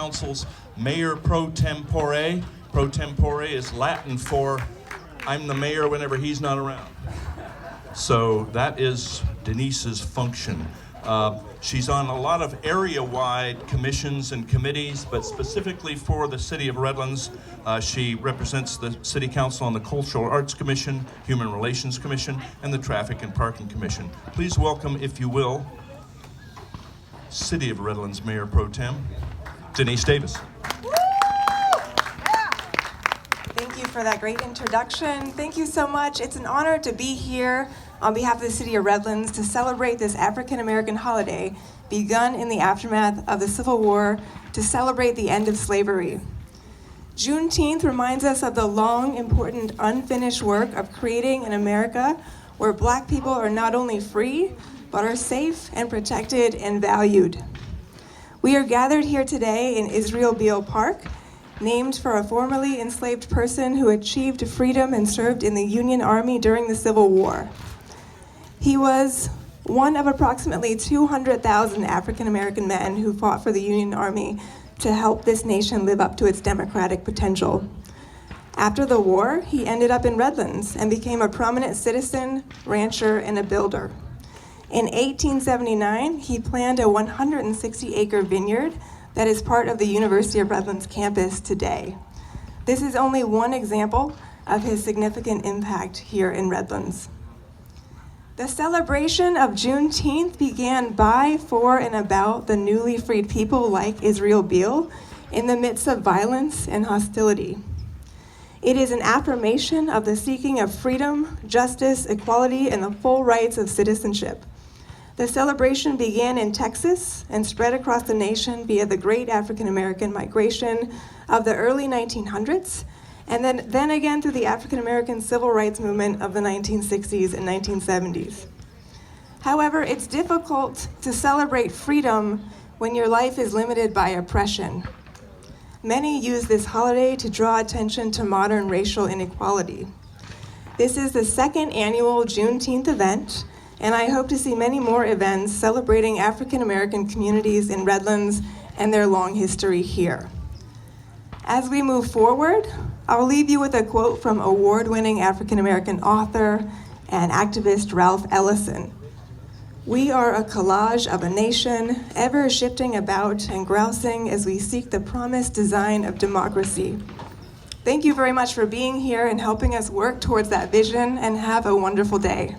Council's mayor pro tempore. Pro tempore is Latin for I'm the mayor whenever he's not around. So that is Denise's function. She's on a lot of area-wide commissions and committees, but specifically for the City of Redlands, she represents the City Council on the Cultural Arts Commission, Human Relations Commission, and the Traffic and Parking Commission. Please welcome, if you will, City of Redlands Mayor Pro Tem, Denise Davis. Thank you for that great introduction. Thank you so much. It's an honor to be here on behalf of the City of Redlands to celebrate this African American holiday begun in the aftermath of the Civil War to celebrate the end of slavery. Juneteenth reminds us of the long, important, unfinished work of creating an America where Black people are not only free, but are safe and protected and valued. We are gathered here today in Israel Beale Park, named for a formerly enslaved person who achieved freedom and served in the Union Army during the Civil War. He was one of approximately 200,000 African American men who fought for the Union Army to help this nation live up to its democratic potential. After the war, he ended up in Redlands and became a prominent citizen, rancher, and a builder. In 1879, he planned a 160-acre vineyard that is part of the University of Redlands campus today. This is only one example of his significant impact here in Redlands. The celebration of Juneteenth began by, for, and about the newly freed people like Israel Beale in the midst of violence and hostility. It is an affirmation of the seeking of freedom, justice, equality, and the full rights of citizenship. The celebration began in Texas and spread across the nation via the great African American migration of the early 1900s, and then again through the African American civil rights movement of the 1960s and 1970s. However, it's difficult to celebrate freedom when your life is limited by oppression. Many use this holiday to draw attention to modern racial inequality. This is the second annual Juneteenth event, and I hope to see many more events celebrating African American communities in Redlands and their long history here. As we move forward, I'll leave you with a quote from award-winning African American author and activist Ralph Ellison. "We are a collage of a nation, ever shifting about and grousing as we seek the promised design of democracy." Thank you very much for being here and helping us work towards that vision, and have a wonderful day.